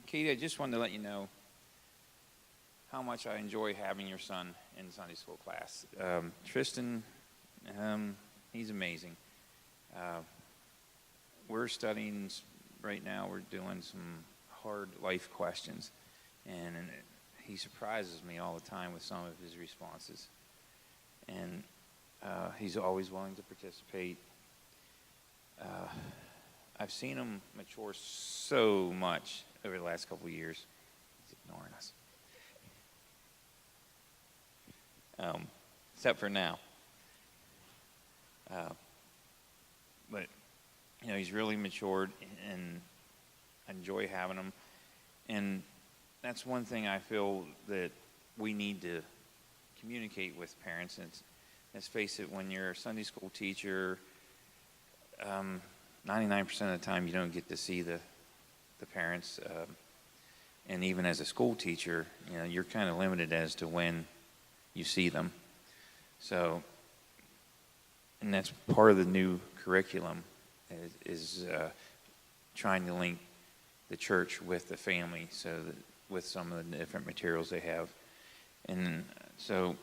Katie, I just wanted to let you know how much I enjoy having your son in Sunday school class. Tristan, he's amazing. We're studying right now. We're doing some hard life questions, and he surprises me all the time with some of his responses. And he's always willing to participate. I've seen him mature so much over the last couple of years. He's ignoring us. Except for now. But, you know, he's really matured, and I enjoy having him. And that's one thing I feel that we need to communicate with parents. And let's face it, when you're a Sunday school teacher, 99% of the time you don't get to see the parents. And even as a school teacher, you know, you're kind of limited as to when you see them. So, and that's part of the new curriculum is trying to link the church with the family, so that with some of the different materials they have. And so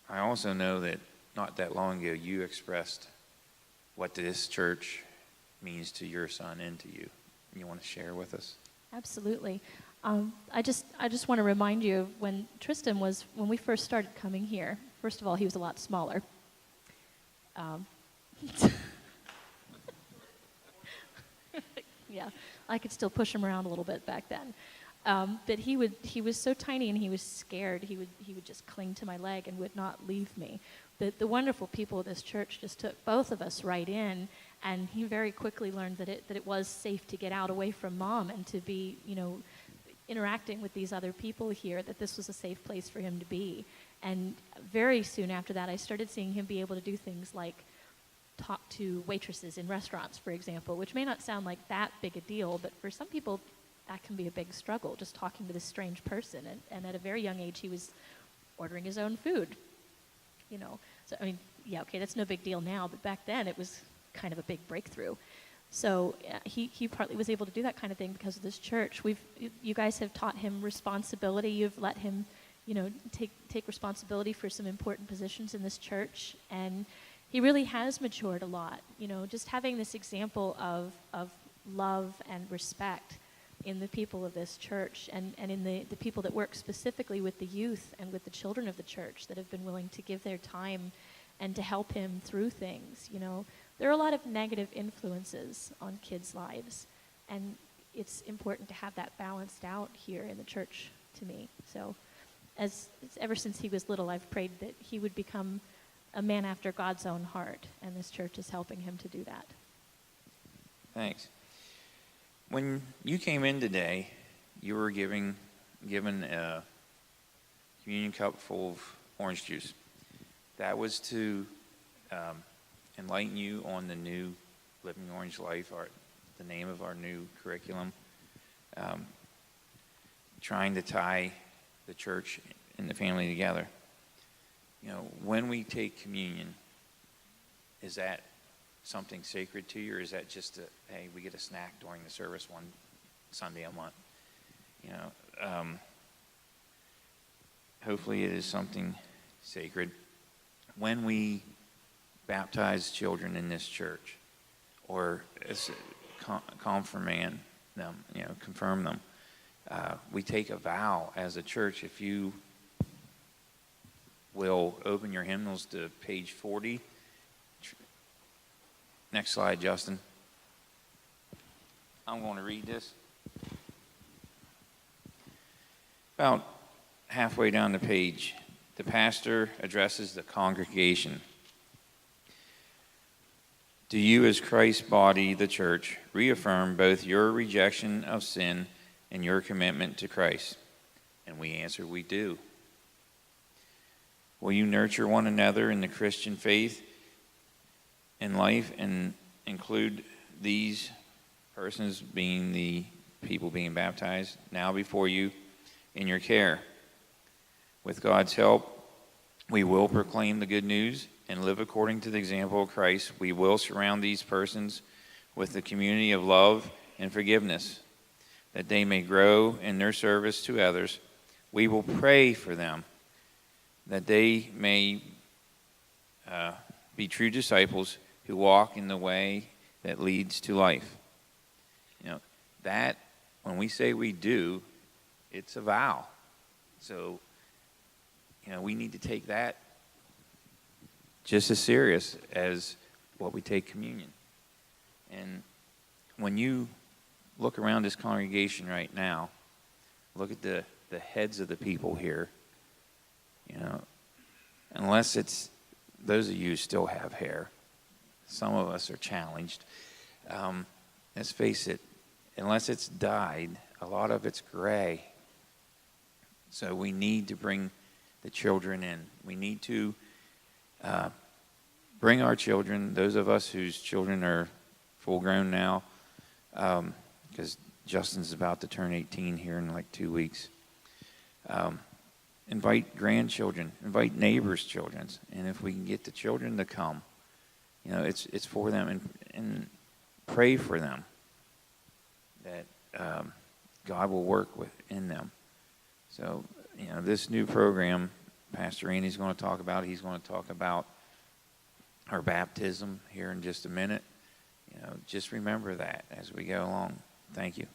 I also know that not that long ago you expressed what this church means to your son and to you. You want to share with us? Absolutely. I just want to remind you of when we first started coming here. First of all, he was a lot smaller. Yeah, I could still push him around a little bit back then. But he was so tiny and he was scared. He would just cling to my leg and would not leave me. The wonderful people of this church just took both of us right in, and he very quickly learned that it was safe to get out away from mom and to be, you know, interacting with these other people here, that this was a safe place for him to be. And very soon after that, I started seeing him be able to do things like talk to waitresses in restaurants, for example, which may not sound like that big a deal, but for some people, that can be a big struggle, just talking to this strange person. And at a very young age, he was ordering his own food, you know. So, I mean, yeah, okay, that's no big deal now, but back then it was kind of a big breakthrough. So he partly was able to do that kind of thing because of this church. You guys have taught him responsibility. You've let him, you know, take responsibility for some important positions in this church, and he really has matured a lot. You know, just having this example of love and respect in the people of this church, and in the people that work specifically with the youth and with the children of the church that have been willing to give their time and to help him through things. You know, there are a lot of negative influences on kids' lives, and it's important to have that balanced out here in the church, to me. So ever since he was little, I've prayed that he would become a man after God's own heart, and this church is helping him to do that. Thanks. When you came in today, you were given a communion cup full of orange juice. That was to enlighten you on the new Living Orange Life, the name of our new curriculum, trying to tie the church and the family together. You know, when we take communion, is that something sacred to you, or is that just hey, we get a snack during the service one Sunday a month? You know, hopefully it is something sacred. When we baptize children in this church, or confirm them, you know, confirm them, we take a vow as a church. If you will open your hymnals to page 40. Next slide, Justin. I'm going to read this. About halfway down the page, the pastor addresses the congregation. Do you, as Christ's body, the church, reaffirm both your rejection of sin and your commitment to Christ? And we answer, we do. Will you nurture one another in the Christian faith and life, and include these persons, being the people being baptized, now before you in your care? With God's help, we will proclaim the good news and live according to the example of Christ. We will surround these persons with the community of love and forgiveness. that they may grow in their service to others. We will pray for them, that they may be true disciples who walk in the way that leads to life. You know, that, when we say we do, it's a vow. So, you know, we need to take that just as serious as what we take communion. And when you look around this congregation right now, look at the heads of the people here, you know, unless it's those of you who still have hair, some of us are challenged. Let's face it, unless it's dyed, a lot of it's gray. So we need to bring the children in. We need to bring our children, those of us whose children are full grown now, because Justin's about to turn 18 here in like 2 weeks. Invite grandchildren, invite neighbors' children, and if we can get the children to come, you know, it's for them, and pray for them that God will work in them. So, you know, this new program, Pastor Andy's going to talk about. He's going to talk about our baptism here in just a minute. You know, just remember that as we go along. Thank you.